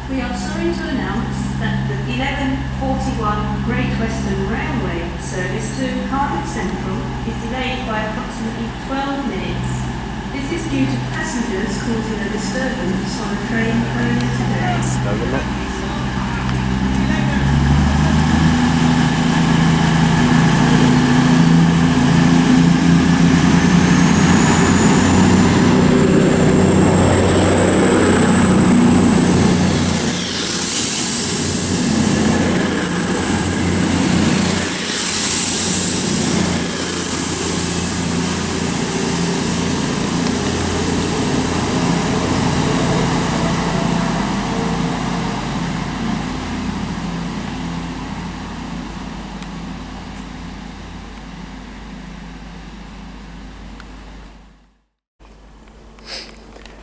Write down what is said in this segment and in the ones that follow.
We are sorry to announce that the 11:41 Great Western Railway service to Cardiff Central is delayed by approximately 12 minutes. This is due to passengers causing a disturbance on a train earlier today.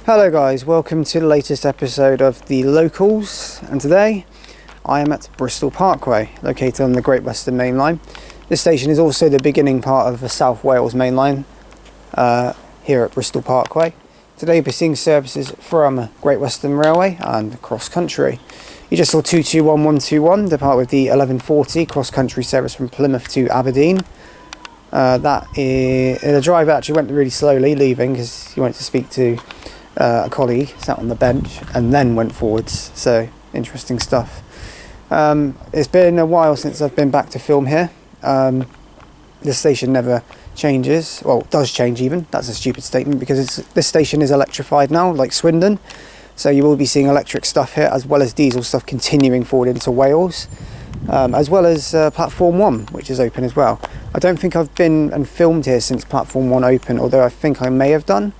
Hello guys, welcome to the latest episode of The Locals, and today I am at Bristol Parkway, located on the Great Western Main Line. This station is also the beginning part of the South Wales Main Line here at Bristol Parkway. Today we're seeing services from Great Western Railway and CrossCountry. You just saw 221121 depart with the 1140 CrossCountry service from Plymouth to Aberdeen. The driver actually went really slowly leaving because he went to speak to a colleague, sat on the bench and then went forwards, so interesting stuff. It's been a while since I've been back to film here. This station never changes, well, it does change even, that's a stupid statement, because this station is electrified now, like Swindon, so you will be seeing electric stuff here as well as diesel stuff continuing forward into Wales, as well as platform 1, which is open as well. I don't think I've been and filmed here since platform 1 opened, although I think I may have done.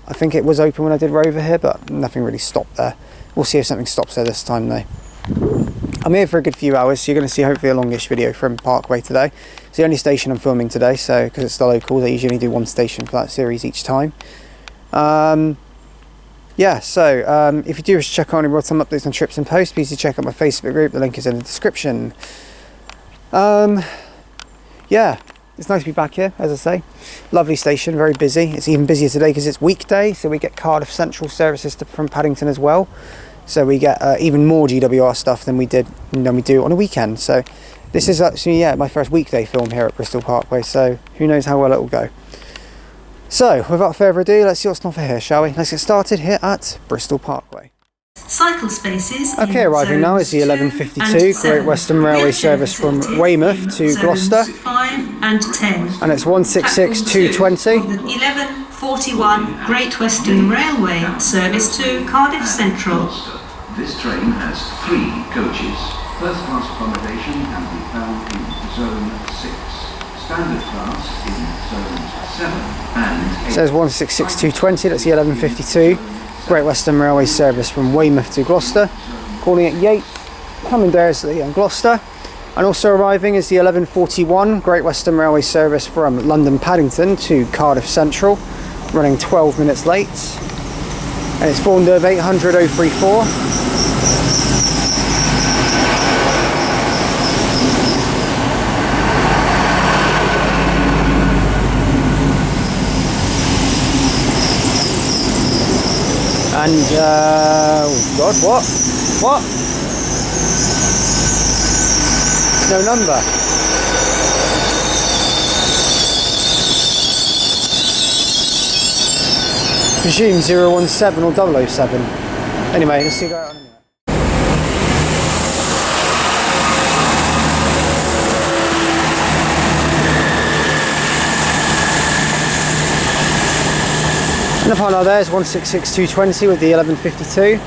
I think it was open when I did Rover here, but nothing really stopped there. We'll see if something stops there this time though. I'm here for a good few hours, so you're going to see hopefully a longish video from Parkway today. It's the only station I'm filming today, so because it's the locals, I usually do one station for that series each time. If you do wish to check on any real-time updates on trips and posts, please do check out my Facebook group, the link is in the description. It's nice to be back here, as I say. Lovely station, very busy. It's even busier today because it's weekday, so we get Cardiff Central services from Paddington as well. So we get even more GWR stuff than we do on a weekend. So this is actually, my first weekday film here at Bristol Parkway, so who knows how well it will go. So, without further ado, let's see what's on for here, shall we? Let's get started here at Bristol Parkway. Cycle spaces. Okay, arriving now is the 11:52 Great Western Railway service from Weymouth to Gloucester. 5 and 10. And it's 166220. 11:41 Great Western Railway service to Cardiff Central. This train has 3 coaches. First class accommodation can be found in Zone 6. Standard class in Zones 7 and 8. It says 166220, that's the 11:52. Great Western Railway service from Weymouth to Gloucester, calling at Yate, coming Dursley and Gloucester. And also arriving is the 11:41 Great Western Railway service from London Paddington to Cardiff Central, running 12 minutes late. And it's formed of 800-034. And, oh God, what? What? No number. Presume 017 or 007. Anyway, let's see go out in a minute. And the final there is 166220 with the 11:52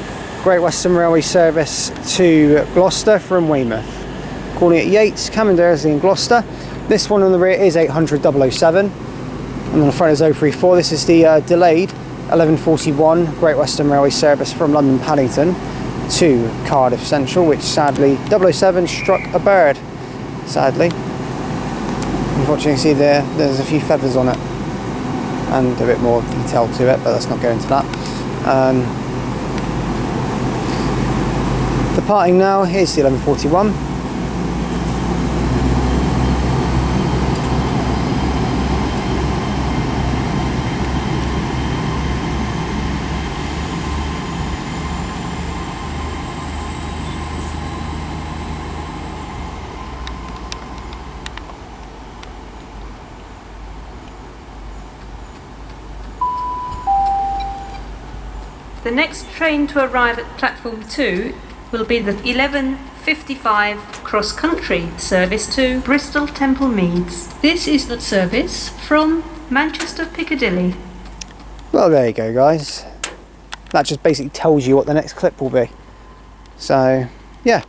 Great Western Railway service to Gloucester from Weymouth. Calling at Yate, coming Dursley and Gloucester. This one on the rear is 800-007. And on the front is 034. This is the delayed 11:41 Great Western Railway service from London Paddington to Cardiff Central, which sadly 007 struck a bird. Sadly. Unfortunately, you see there's a few feathers on it. And a bit more detail to it, but let's not go into that. Departing now, here's the 11:41. The next train to arrive at platform 2 will be the 11:55 CrossCountry service to Bristol Temple Meads. This is the service from Manchester Piccadilly. Well, there you go, guys. That just basically tells you what the next clip will be. So, yeah.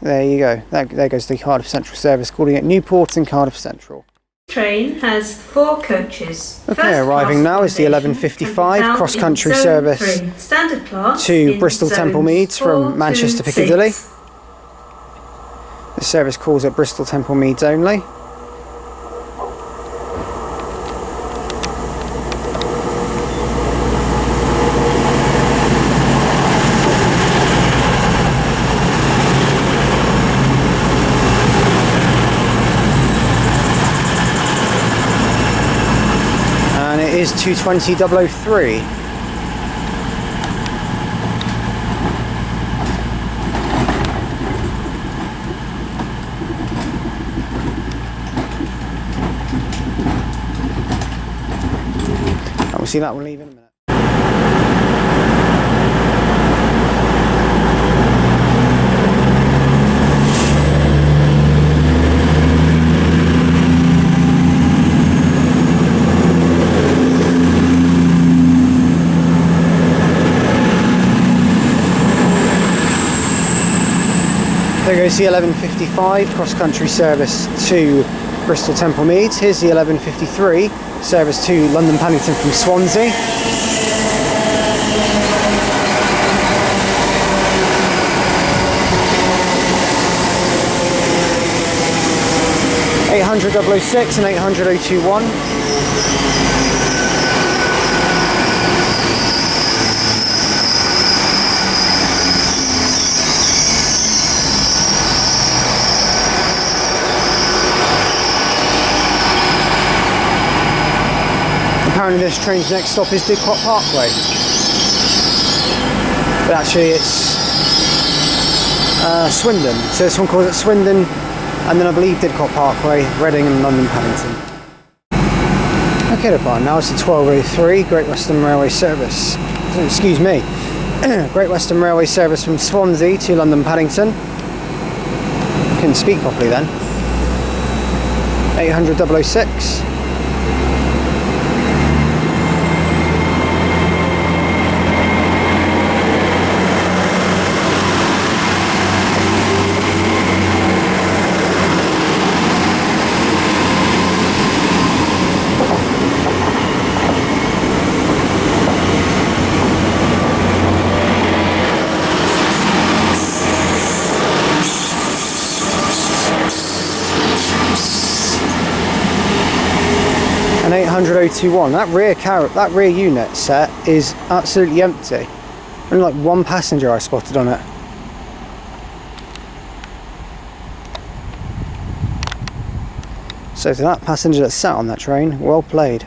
There you go. There goes the Cardiff Central service, calling it Newport and Cardiff Central. Train has 4 coaches. Okay, arriving now is the 11:55 cross-country service Standard class to Bristol Temple Meads from Manchester Piccadilly. The service calls at Bristol Temple Meads only. Is 2:20:03. And we'll see that one leave in a minute. There goes the 11:55 cross-country service to Bristol Temple Meads. Here's the 11:53 service to London Paddington from Swansea. (800.006) and 800.021. Apparently this train's next stop is Bristol Parkway, but actually it's Swindon, so this one calls it Swindon, and then I believe Didcot Parkway, Reading and London Paddington. Okay, departing now, it's the 12:03 Great Western Railway service, excuse me, Great Western Railway service from Swansea to London Paddington. Couldn't speak properly then. 800.006. And 800.021. That rear unit set is absolutely empty. Only like one passenger I spotted on it. So to that passenger that sat on that train, well played.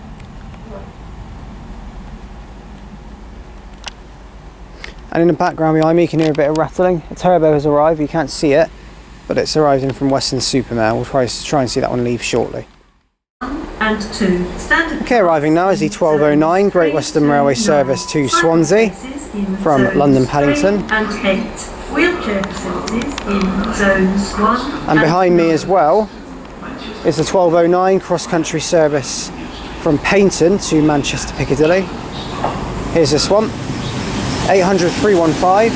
And in the background behind me you can hear a bit of rattling. A turbo has arrived, you can't see it, but it's arriving from Western Supermare. We'll try and see that one leave shortly. And 2 standard. Okay, arriving now is the 12:09 Great Western Railway service to Swansea from London Paddington. And 8 wheelchair facilities in zones 1. And behind me as well is the 12:09 cross-country service from Paignton to Manchester Piccadilly. Here's this one, 800.315.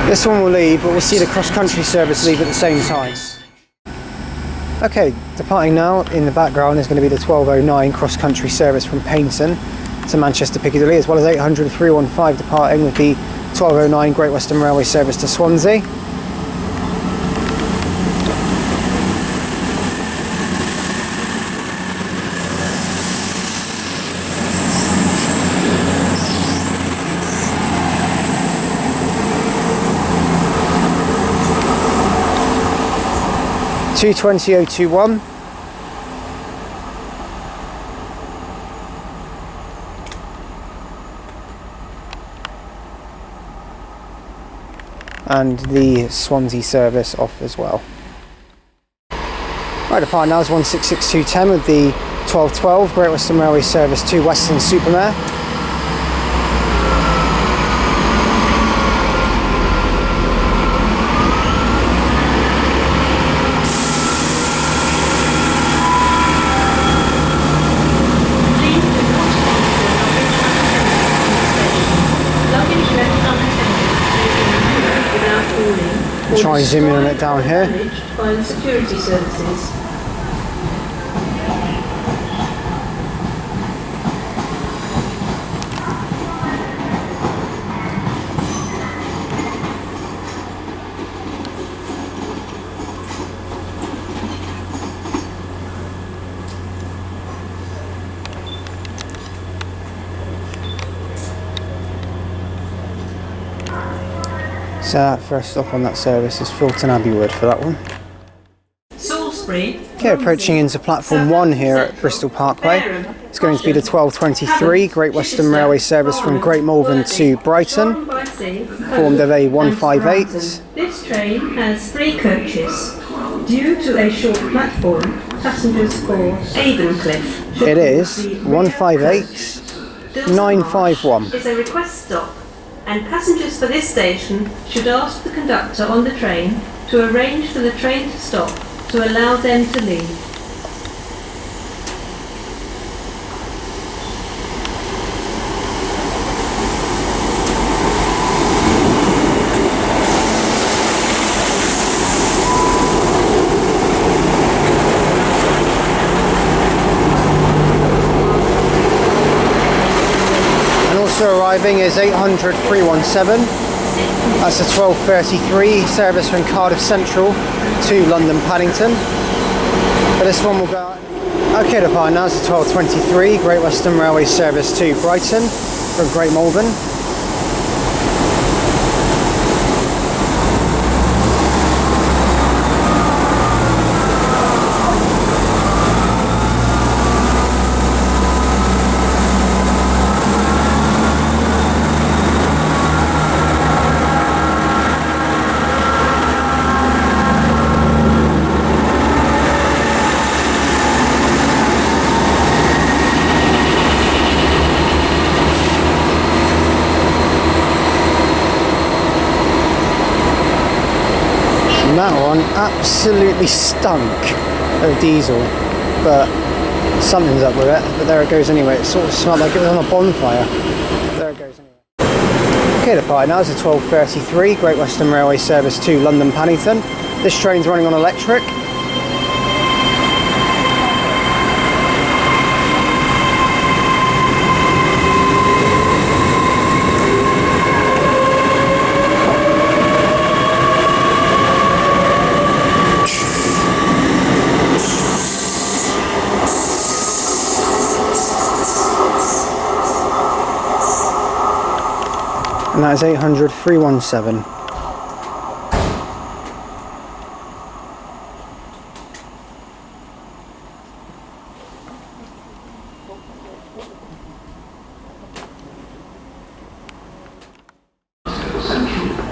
This one will leave, but we'll see the cross-country service leave at the same time. Okay, departing now in the background is going to be the 12:09 cross-country service from Paignton to Manchester Piccadilly, as well as 800.315 departing with the 12:09 Great Western Railway service to Swansea. 220.021. And the Swansea service off as well. Right, depart now is 166210 with the 1212 Great Western Railway service to Weston-super-Mare. Try and zoom in on it down here. By the security services. So that first stop on that service is Fulton Abbey Wood for that one. Salisbury. Okay, approaching into platform 1 here at Bristol Parkway. It's going to be the 1223 Great Western Railway service from Great Malvern to Brighton, formed of a 158. This train has 3 coaches. Due to a short platform, passengers for Avonscliff. It is 158 951. Is a request stop, and passengers for this station should ask the conductor on the train to arrange for the train to stop to allow them to leave. Arriving is 800 317. That's a 1233 service from Cardiff Central to London Paddington. But this one will go out. Okay, depart now is the 1223 Great Western Railway service to Brighton from Great Malvern. That one absolutely stunk of diesel, but something's up with it. But there it goes anyway. It sort of smelled like it was on a bonfire. There it goes anyway. Okay, depart now is a 1233 Great Western Railway service to London Paddington. This train's running on electric. And that is 800 317.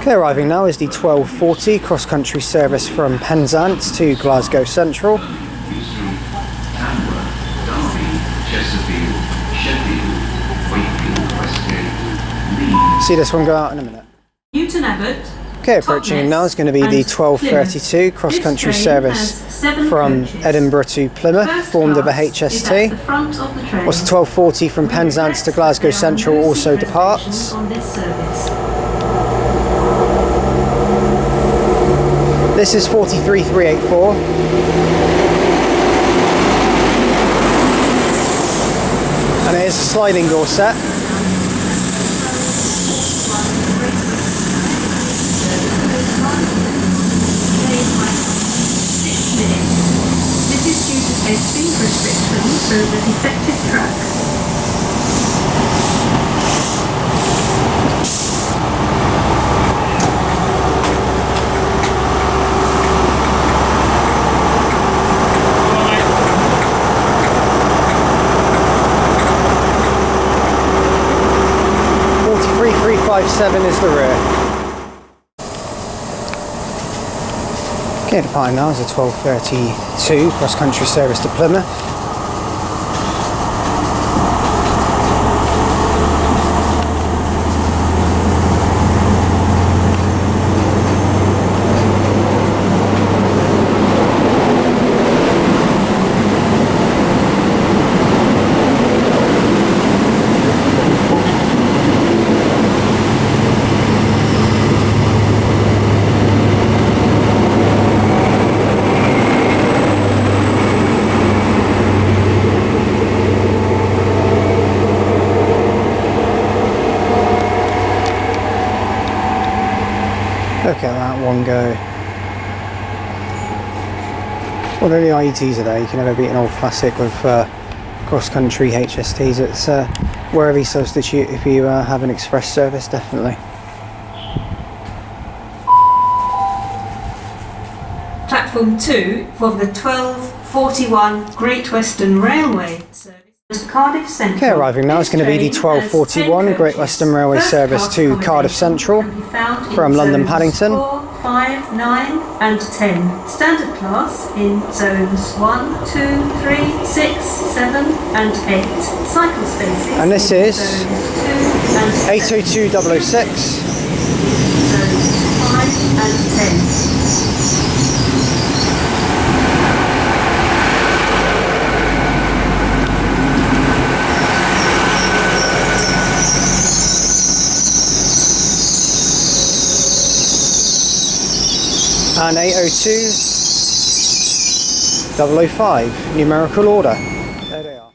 Okay, arriving now is the 1240 cross-country service from Penzance to Glasgow Central. See this one go out in a minute. Newton Abbot. Okay, approaching now is going to be the 1232 cross-country service from Edinburgh to Plymouth, formed of a HST. Whilst the 1240 from Penzance to Glasgow Central also departs. This is 43384. And it is a sliding door set. A speed restriction so the defective track. 157 is the rear. Okay, departing now is a 12:32 cross-country service to Plymouth. Look at that one go. Although the IETs are there, you can never beat an old classic with CrossCountry HSTs. It's worthy substitute if you have an express service, definitely. Platform 2 for the 12:41 Great Western Railway service to Cardiff Central. Okay, arriving now is going to be the 12:41 Great Western Railway service to Cardiff Central from London Paddington. 4, 5, 9 and 10. Standard class in zones 1, 2, 3, 6, 7 and 8. Cycle spaces. And this is zones 2 and 802.006. Zones 5 and 10. And 802.005, numerical order. There they are.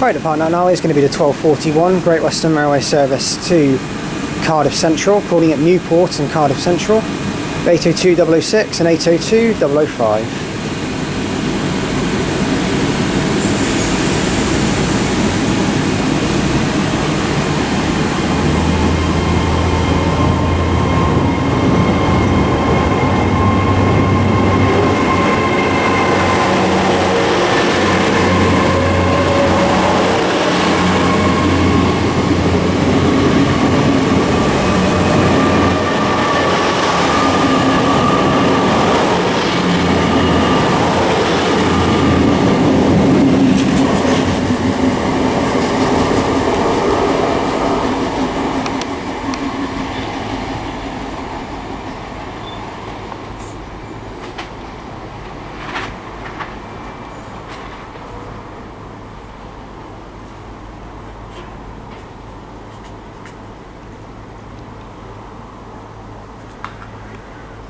Right, departing now is going to be the 12:41 Great Western Railway service to Cardiff Central, calling at Newport and Cardiff Central, 802.006 and 802.005.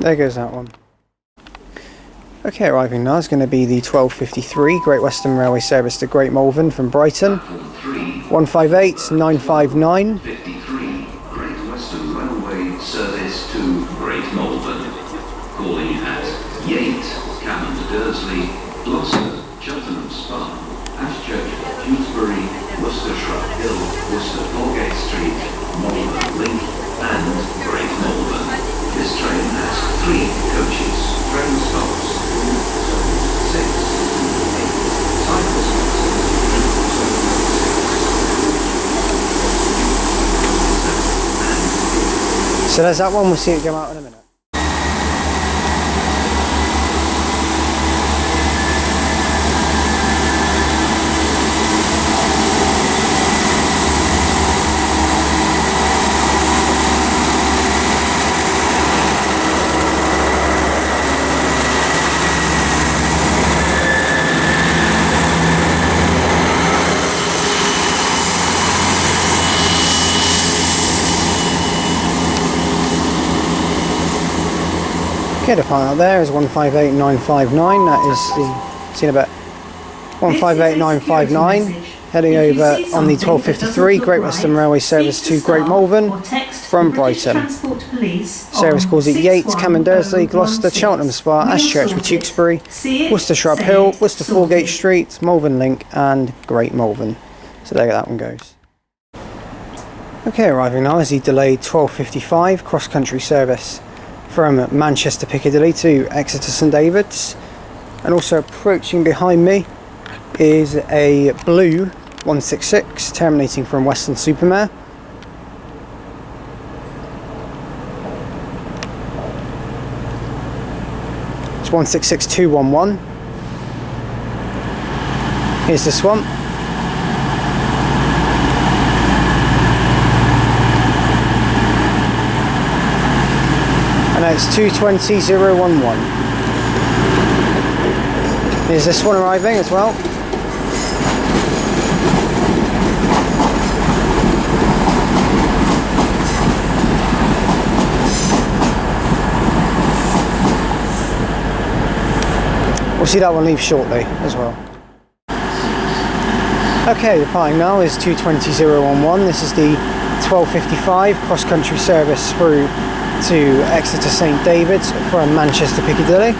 There goes that one. Okay, arriving now is going to be the 12:53 Great Western Railway service to Great Malvern from Brighton, 158.959. 53 Great Western Railway service to Great Malvern. Calling at Yate, Cavan to Dursley, Gloucester, Cheltenham Spa, Ashchurch, Dewsbury, Worcester Shrub Hill, Worcester Folgate Street, Malvern Link and Great Malvern. This train has 3 coaches, train stops in zone 6, 8, cycle stops in zone 6, 7 and 8. So there's that one, we'll see it go out in a minute. Okay, the final there is 158.959. That is the, seen about 158.959. Heading over on the 12:53 Great Western Railway service to Great Malvern from Brighton. Service calls at Yate, Cavan Dursley, Gloucester, Cheltenham Spa, Ashchurch with Tewkesbury, Worcester Shrub Hill, Worcester Folgate Street, Malvern Link and Great Malvern. So there that one goes. Okay, arriving now is the delayed 12:55 cross-country service from Manchester Piccadilly to Exeter St David's, and also approaching behind me is a blue 166 terminating from Western Supermare. 166211. Here's the Swamp. And now it's 220011. Here's this one arriving as well. We'll see that one leave shortly as well. Okay, departing now is 220011. This is the 12:55 cross-country service through to Exeter St David's from Manchester Piccadilly.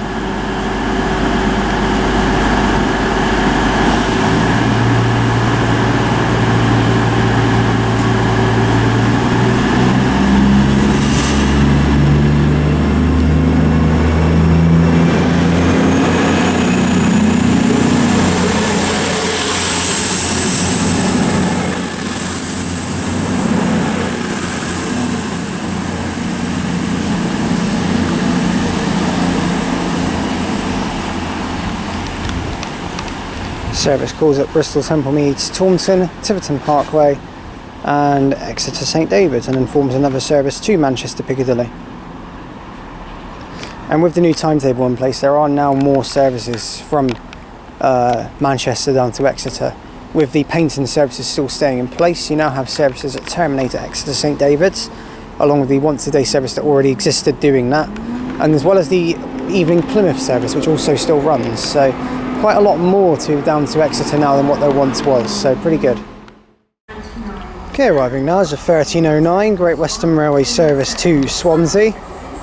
Service calls at Bristol Temple Meads, Taunton, Tiverton Parkway and Exeter St David's, and then forms another service to Manchester Piccadilly. And with the new timetable in place, there are now more services from Manchester down to Exeter. With the Paynton services still staying in place, you now have services that terminate at Exeter St David's, along with the once a day service that already existed doing that, and as well as the evening Plymouth service, which also still runs. So quite a lot more down to Exeter now than what there once was, so pretty good. Okay, arriving now is a 1309 Great Western Railway service to Swansea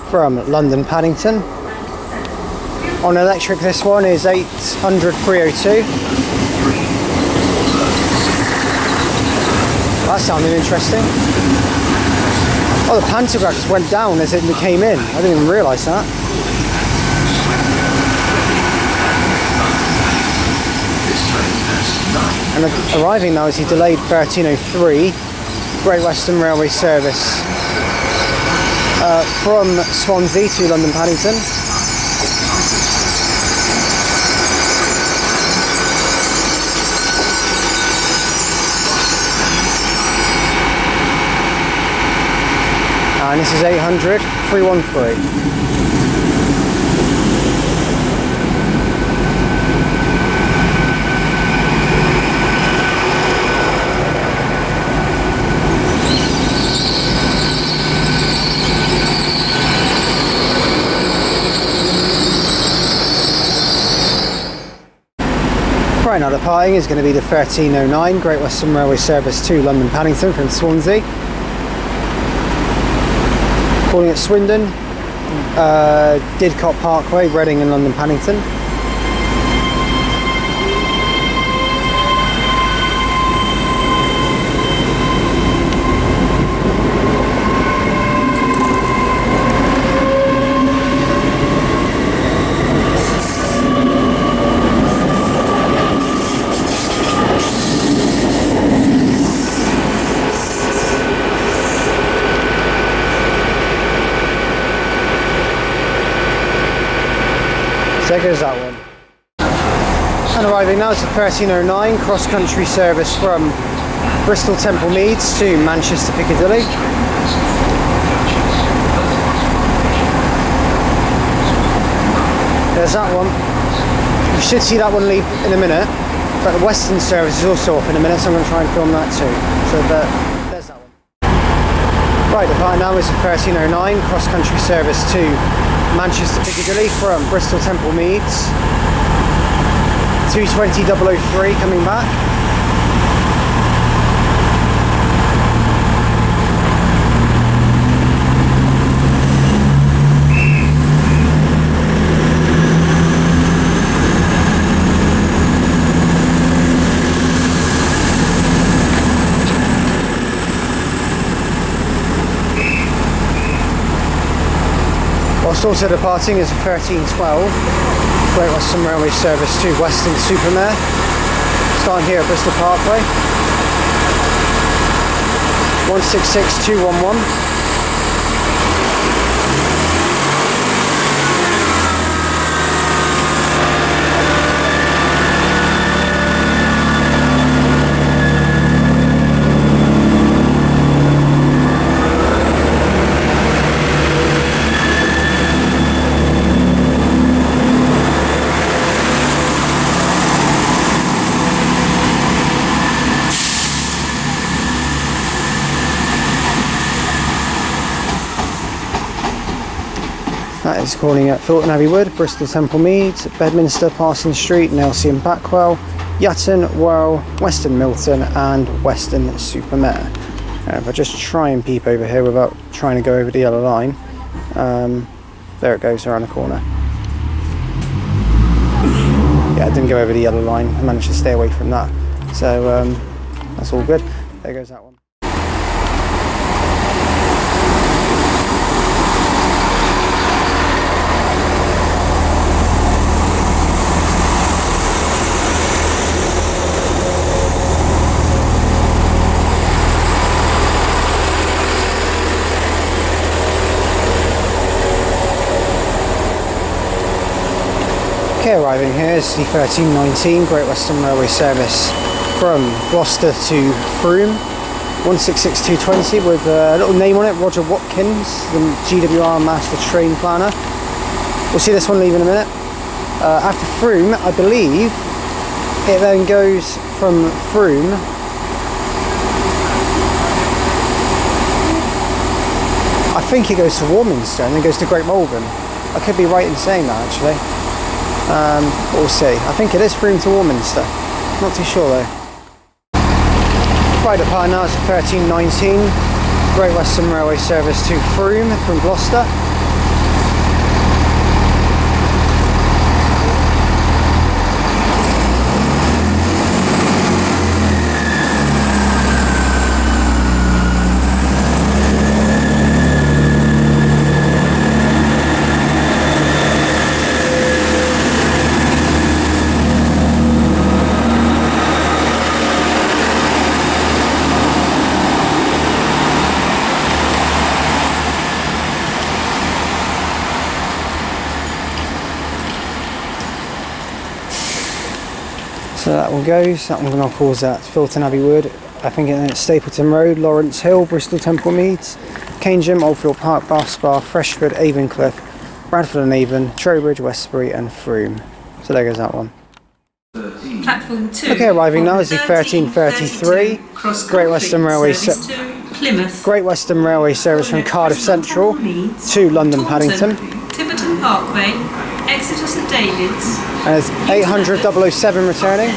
from London Paddington. On electric, this one is 800 302. That sounded interesting. Oh, the pantograph just went down as it came in. I didn't even realise that. And arriving now is the delayed 1303 Great Western Railway service from Swansea to London Paddington. And this is 800 313. Right now departing is going to be the 1309 Great Western Railway service to London Paddington from Swansea. Calling at Swindon, Didcot Parkway, Reading and London Paddington. There goes that one. And arriving now is the 1309 cross-country service from Bristol Temple Meads to Manchester Piccadilly. There's that one. You should see that one leave in a minute, but the Western service is also off in a minute, so I'm going to try and film that too. So there's that one. Right, the part now is the 1309 cross-country service to Manchester Piccadilly from Bristol Temple Meads. 220 003 coming back. Whilst also departing is a 1312 Great Western Railway service to Western Supermare, starting here at Bristol Parkway. 166211. That is calling at Filton Abbey Wood, Bristol Temple Meads, Bedminster, Parsons Street, Nelsey and Backwell, Yatton, Well, Western Milton and Western Supermare. If I just try and peep over here without trying to go over the yellow line, there it goes around the corner. Yeah, I didn't go over the yellow line, I managed to stay away from that, so that's all good. There goes that one. Okay, arriving here is the 1319 Great Western Railway service from Gloucester to Frome, 166220 with a little name on it, Roger Watkins, the GWR Master Train Planner. We'll see this one leave in a minute. After Frome, I believe it then goes from Frome I think it goes to Warminster and then goes to Great Malvern. I could be right in saying that actually. We'll see. I think it is Frome to Warminster. Not too sure though. Right up high now, it's 1319 Great Western Railway service to Frome from Gloucester. So that one goes, that one I'll pause at Filton Abbey Wood, I think it's Stapleton Road, Lawrence Hill, Bristol Temple Meads, Canegim, Oldfield Park, Bath Spa, Freshford, Avon-Cliff, Bradford and Avon, Trowbridge, Westbury and Frome. So there goes that one. Platform 2. Okay, arriving now is the 1333 Great Western Railway Great Western Railway service from Cardiff Central to London Paddington. Tiverton Parkway, Exeter St David's. And it's 800 007 returning.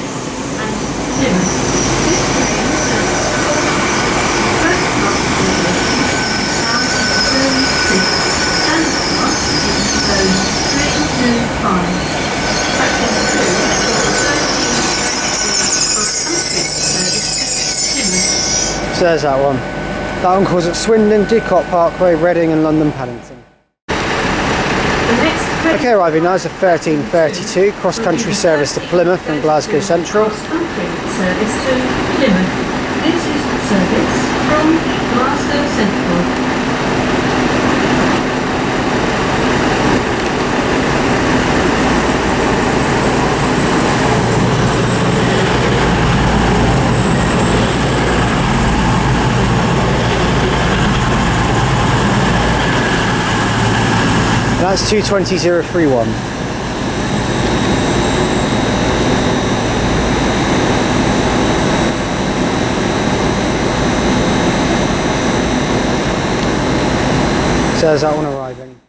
So there's that one. That one calls at Swindon, Didcot Parkway, Reading and London Paddington. Okay, arriving now is a 1332 cross-country service to Plymouth from Glasgow Central. Cross-country service to Plymouth. This is the service from Glasgow Central. That's 220031. So there's that one arriving.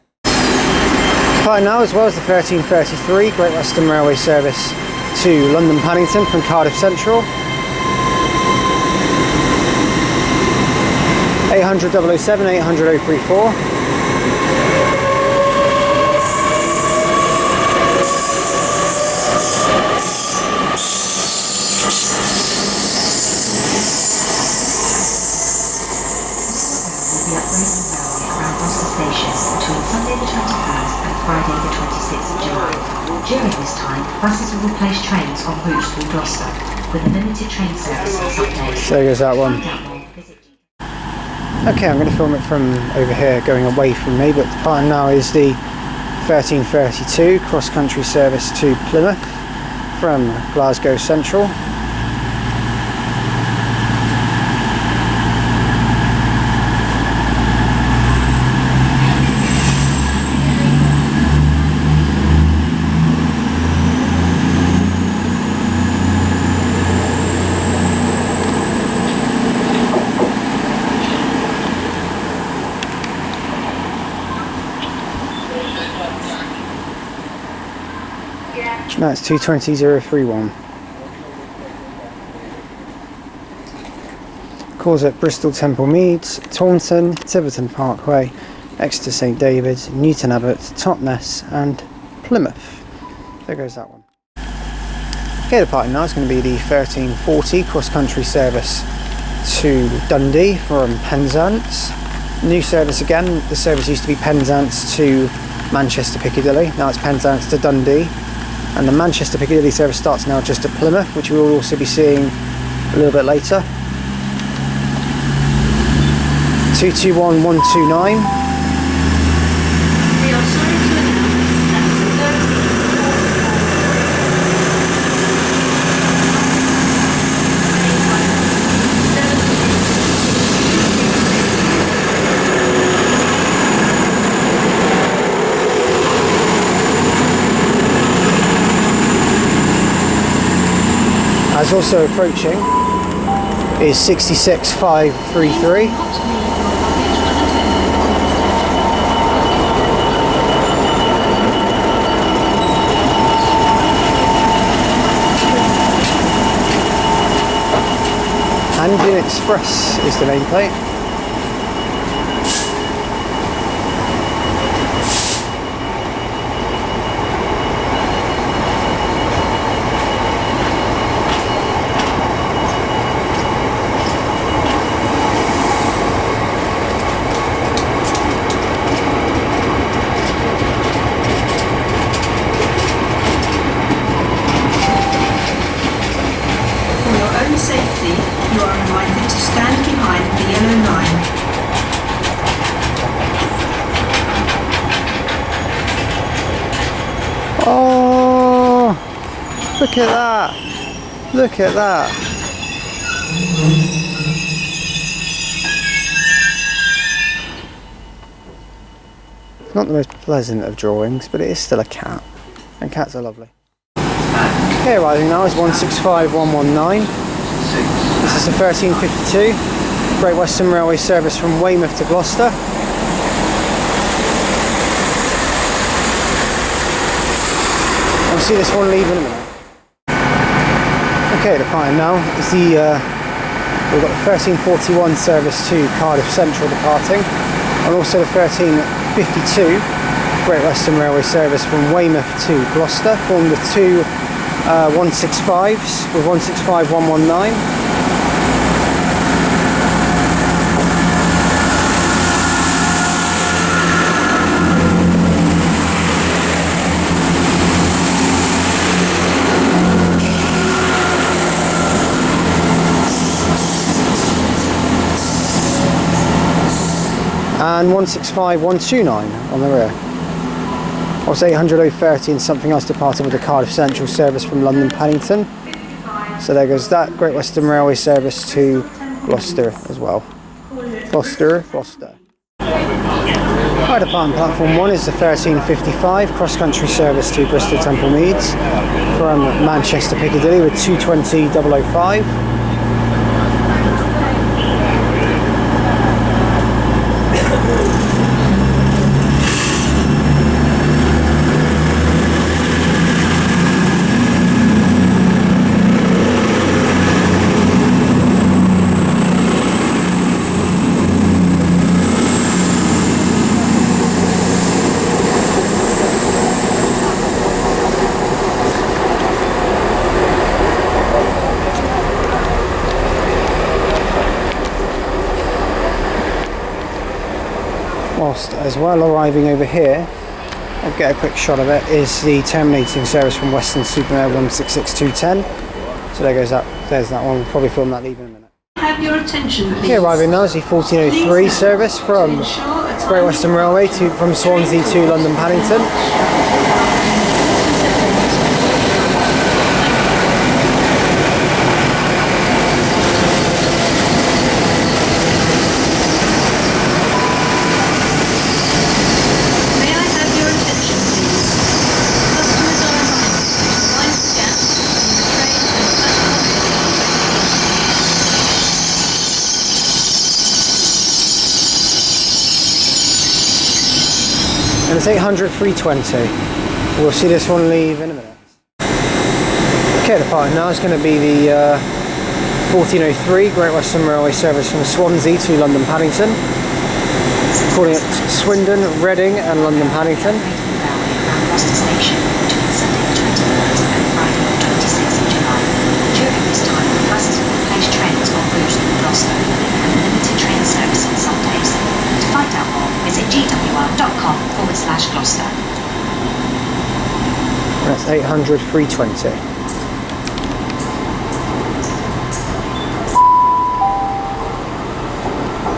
Right now, as well as the 1333 Great Western Railway service to London Paddington from Cardiff Central. 800 007, 800 034. Friday the 26th of July. During this time, buses will replace trains on routes through Gloucester, with a limited train service on some days. So there goes that one. Okay, I'm going to film it from over here, going away from me, but the plan now is the 1332 cross-country service to Plymouth from Glasgow Central. That's 220.031. Calls at Bristol Temple Meads, Taunton, Tiverton Parkway, Exeter St David's, Newton Abbot, Totnes and Plymouth. There goes that one. Okay, the party now is going to be the 1340 cross-country service to Dundee from Penzance. New service again. The service used to be Penzance to Manchester Piccadilly. Now it's Penzance to Dundee. And the Manchester Piccadilly service starts now just at Plymouth, which we will also be seeing a little bit later. 221129. We are sorry to announce that the 1340 As also approaching is 66533. Indian Express is the nameplate. For your own safety, you are reminded to stand behind the yellow line. Oh, look at that. Look at that. It's not the most pleasant of drawings, but it is still a cat. And cats are lovely. Okay, arriving now is 165119. This is the 1352 Great Western Railway service from Weymouth to Gloucester. I'll see this one leave in a minute. Okay, departing now is the we've got the 1341 service to Cardiff Central departing, and also the 1352 Great Western Railway service from Weymouth to Gloucester, formed of two 165s with 165119. And 165129 on the rear. Also 800.030 and something else departing with the Cardiff Central service from London Paddington. So there goes that Great Western Railway service to Gloucester as well. Gloucester. Right, departing platform 1 is the 1355 cross-country service to Bristol Temple Meads from Manchester Piccadilly with 220.005. Whilst as well arriving over here, I'll get a quick shot of it, is the terminating service from Western-super-Mare 166210. So there goes that, there's that one, we'll probably film that leaving in a minute. Have your attention, please. Okay, arriving now is the 1403 service from Great Western Railway from Swansea to London Paddington. And it's 800.320. We'll see this one leave in a minute. Okay, the part now is going to be the 1403 Great Western Railway service from Swansea to London Paddington. Calling it Swindon, Reading and London Paddington. Worcester Station between Sunday the 23rd and Friday the 26th of July. During this time, buses will replace trains on routes through Gloucester and limited train service on some days. To find out more, visit gwr.com/Gloucester. That's 800 320.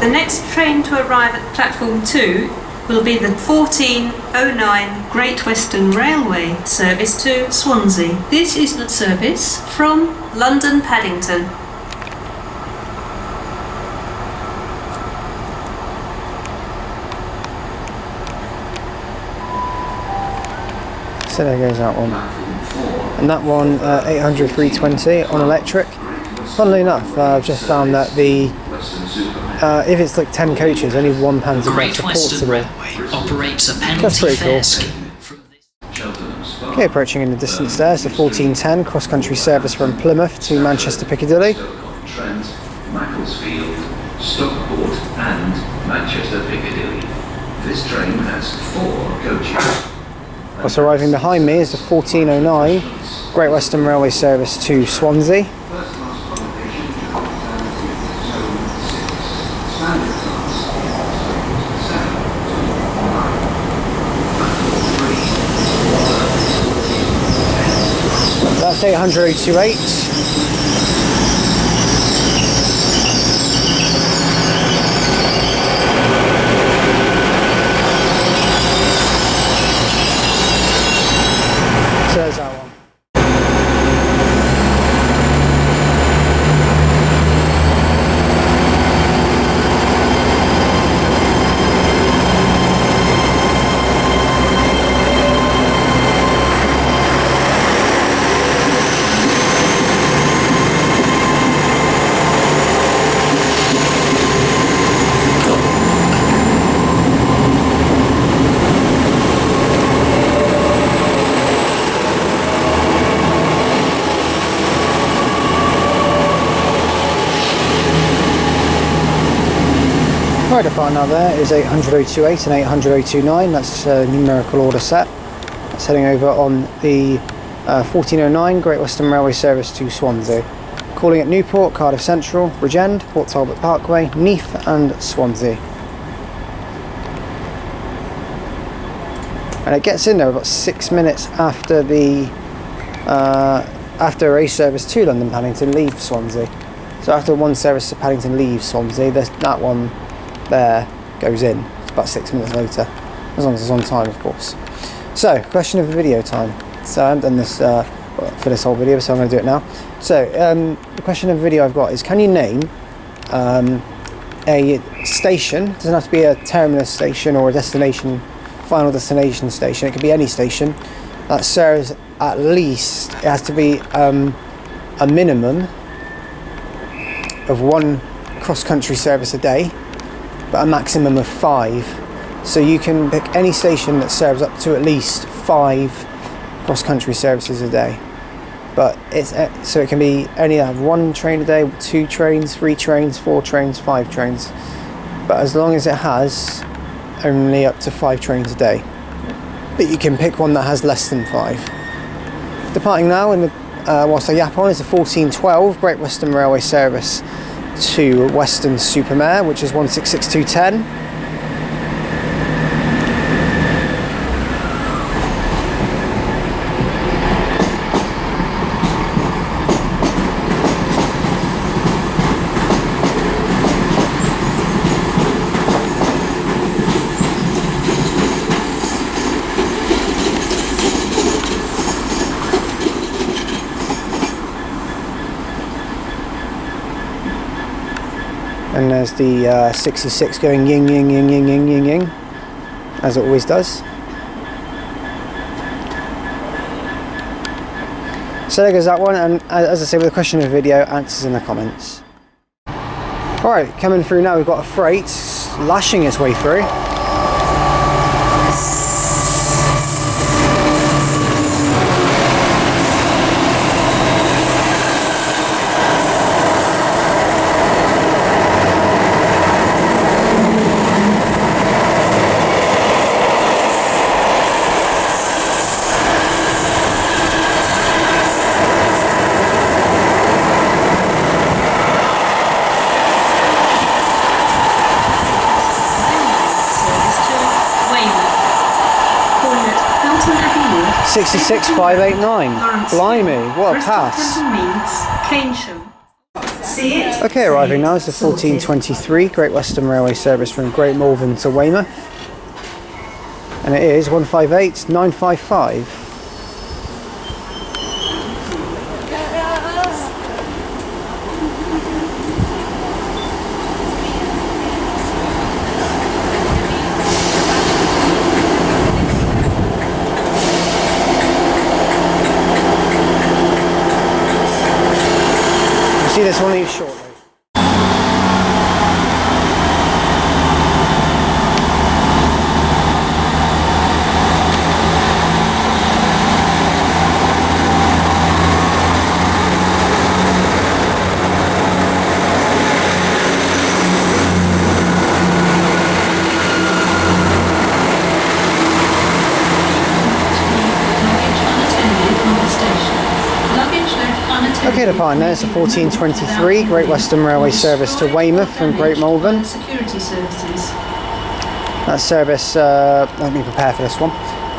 The next train to arrive at platform 2 will be the 1409 Great Western Railway service to Swansea. This is the service from London Paddington. So there goes that one. And that one, 800 320 on electric. Funnily enough, I've just found that the if it's like 10 coaches, only one Panzer Great supports Western them. Railway operates a That's pretty penalty fare cool. scheme from this. Okay, approaching in the distance there is the 1410 cross-country service from Plymouth to Manchester Piccadilly. Trent, Macclesfield, Stockport and Manchester Piccadilly. This train has 4 coaches. What's arriving behind me is the 1409 Great Western Railway service to Swansea. That's 800-828. So there's that one. Right apart now there is 800-028 and 800-029, that's a numerical order set. That's heading over on the 1409 Great Western Railway service to Swansea. Calling at Newport, Cardiff Central, Bridgend, Port Talbot Parkway, Neath and Swansea. And it gets in there about 6 minutes after the after a service to London Paddington leaves Swansea. So after one service to Paddington leaves Swansea, that one there goes in. It's about 6 minutes later, as long as it's on time, of course. So, question of video time. So I haven't done this for this whole video, so I'm going to do it now. So the question of video I've got is: can you name a station? It doesn't have to be a terminus station or a destination, final destination station. It could be any station that serves at least. It has to be a minimum of 1 cross-country service a day, but a maximum of 5. So you can pick any station that serves up to at least 5 cross-country services a day. But so it can be any 1 train a day, 2 trains, 3 trains, 4 trains, 5 trains. But as long as it has only up to 5 trains a day. But you can pick one that has less than 5. Departing now, whilst I yap on, is the 1412 Great Western Railway service to Weston-super-Mare, which is 166210. And there's the 66 going ying, ying, ying, ying, ying, ying, ying, as it always does. So there goes that one, and as I say, with a question of the video, answers in the comments. Alright, coming through now, we've got a freight lashing its way through. 66,589. Blimey, what a pass. Bristol Temple Meads, Keynsham. See it? Okay, arriving now is the 1423 Great Western Railway service from Great Malvern to Weymouth. And it is 158,955. See this one leave shortly. Okay, departing there's the 1423 Great Western Railway service to Weymouth from Great Malvern. Security services. That service, let me prepare for this one.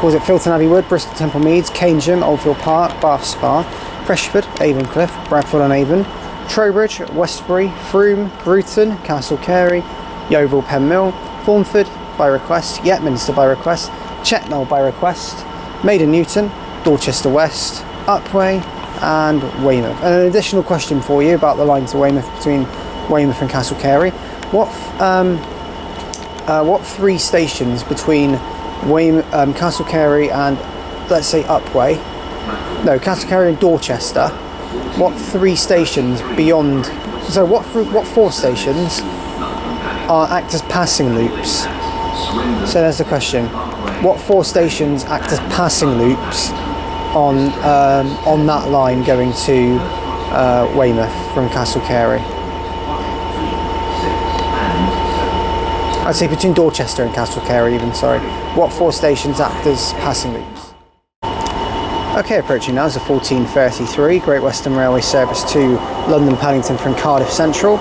Calls it Filton Abbey Wood, Bristol Temple Meads, Keynsham, Oldfield Park, Bath Spa, Freshford, Avon Bradford and Avon, Trowbridge, Westbury, Frome, Bruton, Castle Carey, Yeovil, Penmill, Thornford by request, Yetminster by request, Chetnall by request, Maiden Newton, Dorchester West, Upway and Weymouth. And an additional question for you about the line to Weymouth between Weymouth and Castle Carey. What three stations between Weymouth, Castle Carey and, let's say, Upway, no, Castle Carey and Dorchester, what three stations beyond, so what four stations act as passing loops? So there's the question. What four stations act as passing loops on that line going to Weymouth from Castle Carey? I'd say between Dorchester and Castle Carey even, sorry. What four stations act as passing loops? Okay, approaching now is the 1433 Great Western Railway service to London Paddington from Cardiff Central.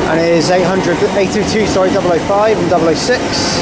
And it is 802, 005 and 006.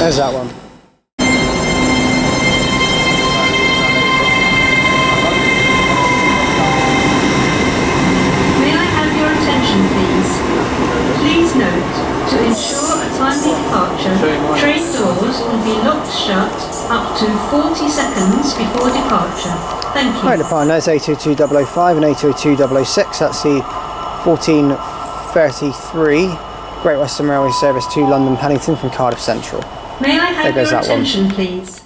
There's that one. May I have your attention, please? Please note, to ensure a timely departure, train doors will be locked shut up to 40 seconds before departure. Thank you. Right, departing there's 802 005 and 802 006. That's the 1433 Great Western Railway service to London Paddington from Cardiff Central. May I have There goes your that one. attention, please?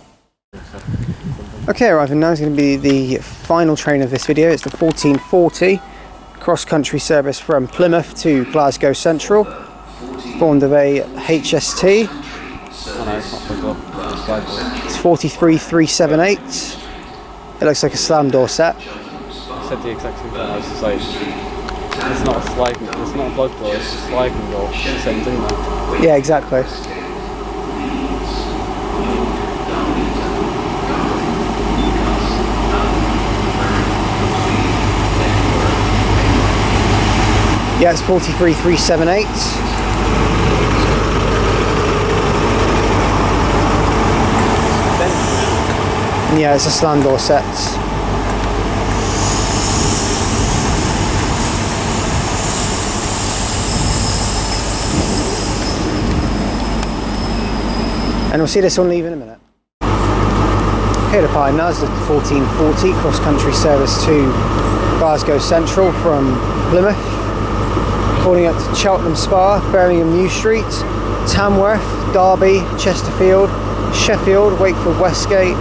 Okay, arriving now is going to be the final train of this video. It's the 1440 cross-country service from Plymouth to Glasgow Central, formed of a HST. It's 43378. It looks like a slam door set. I said the exact same thing. I was just like, it's not a sliding, it's not a blood door, it's a sliding door. It's the same thing though. Yeah, exactly. Yeah, it's 43378. Yeah, it's a slam door set. And we'll see this one leave in a minute. Okay, departing now is the 1440 cross-country service to Glasgow Central from Plymouth, calling up to Cheltenham Spa, Birmingham New Street, Tamworth, Derby, Chesterfield, Sheffield, Wakefield Westgate,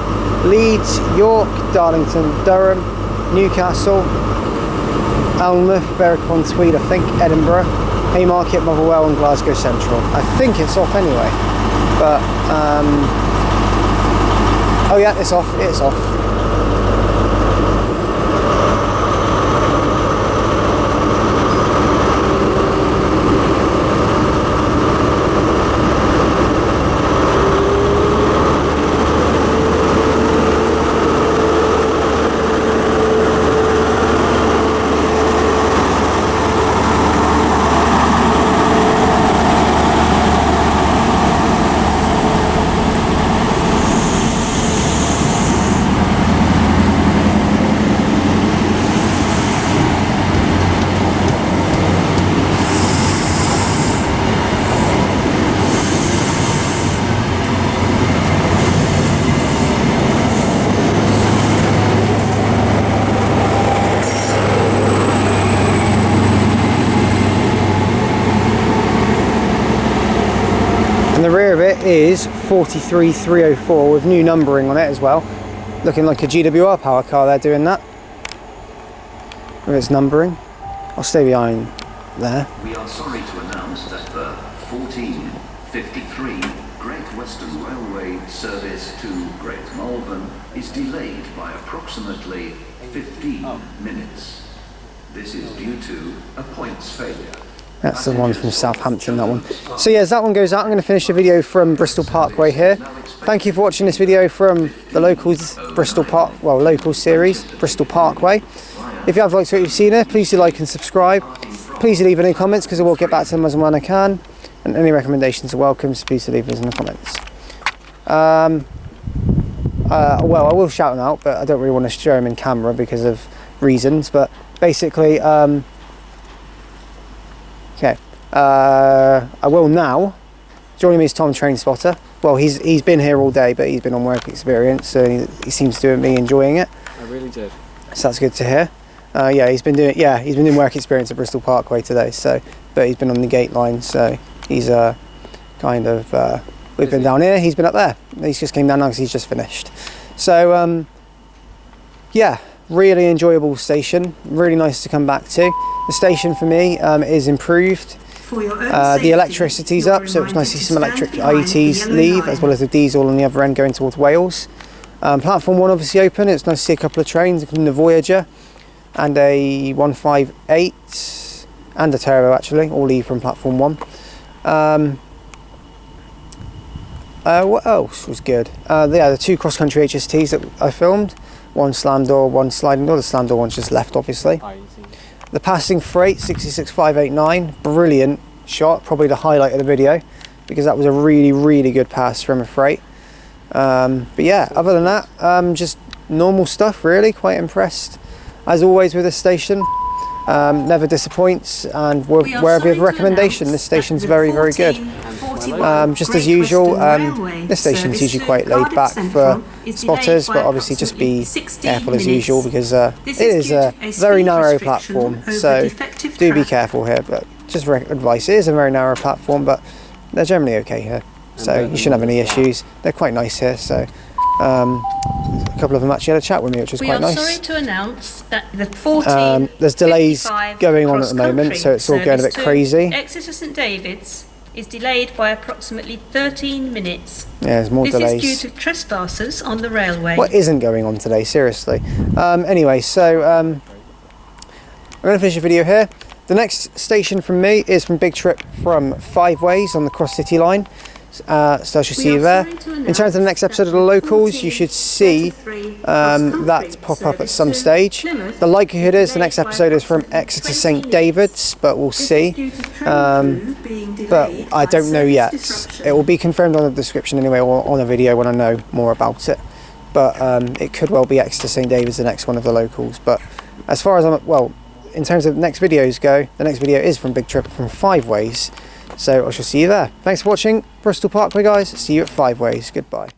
Leeds, York, Darlington, Durham, Newcastle, Alnmouth, Berwick-on-Tweed, I think, Edinburgh, Haymarket, Motherwell and Glasgow Central. I think it's off anyway, but oh yeah, it's off, it's off. And the rear of it is 43304 with new numbering on it as well. Looking like a GWR power car there doing that. With its numbering. I'll stay behind there. We are sorry to announce that the 1453 Great Western Railway service to Great Malvern is delayed by approximately 15 minutes. This is due to a points failure. That's the one from Southampton, that one. So yeah, as that one goes out, I'm going to finish the video from Bristol Parkway here. Thank you for watching this video from the locals locals series, Bristol Parkway. If you have liked what you've seen here, please do like and subscribe. Please do leave any comments because I will get back to them as and when I can. And any recommendations are welcome, so please do leave those in the comments. Well, I will shout them out, but I don't really want to show them in camera because of reasons. But basically, okay, I will now. Joining me is Tom Train Spotter. Well, he's been here all day, but he's been on work experience, so he seems to be enjoying it. I really did. So that's good to hear. Yeah, he's been doing work experience at Bristol Parkway today. So, but he's been on the gate line, so he's kind of. We've been down here. He's been up there. He's just came down now because he's just finished. So yeah, really enjoyable station. Really nice to come back to. The station for me is improved. The electricity's up, so it's nice to see some electric IETs leave, as well as the diesel on the other end going towards Wales. Platform 1 obviously open. It's nice to see a couple of trains, including the Voyager and a 158 and a Turbo actually, all leave from platform 1. What else was good? Yeah, the 2 CrossCountry HSTs that I filmed. One slam door, one sliding door. The slam door one's just left, obviously. The passing freight 66589, brilliant shot, probably the highlight of the video because that was a really good pass from a freight. But yeah, other than that, just normal stuff really. Quite impressed as always with this station. Never disappoints, and wherever you have a recommendation, this station's very good. Just as usual, this station's usually quite laid back for spotters, but obviously just be careful as usual because it is a very narrow platform, so do be careful here. But just advice, it is a very narrow platform, but they're generally okay here, so you shouldn't have any issues. They're quite nice here, so a couple of them actually had a chat with me, which was quite nice. We are sorry to announce that the 14 there's delays going on at the moment, so it's all going a bit crazy. Exeter St David's is delayed by approximately 13 minutes. Yeah, there's more delays. This is due to trespassers on the railway. What isn't going on today, seriously? Anyway, so I'm going to finish the video here. The next station from me is from Big Trip from 5 Ways on the Cross City line. So I shall see you there. In terms of the next episode of the locals, you should see that pop up at some stage. The likelihood is the next episode is from Exeter St David's, but we'll see. But I don't know yet. It will be confirmed on the description anyway, or on a video when I know more about it. But it could well be Exeter St David's, the next one of the locals. But as far as in terms of next videos go, the next video is from Big Trip from 5 Ways. So I shall see you there. Thanks for watching Bristol Parkway, guys. See you at 5 Ways. Goodbye.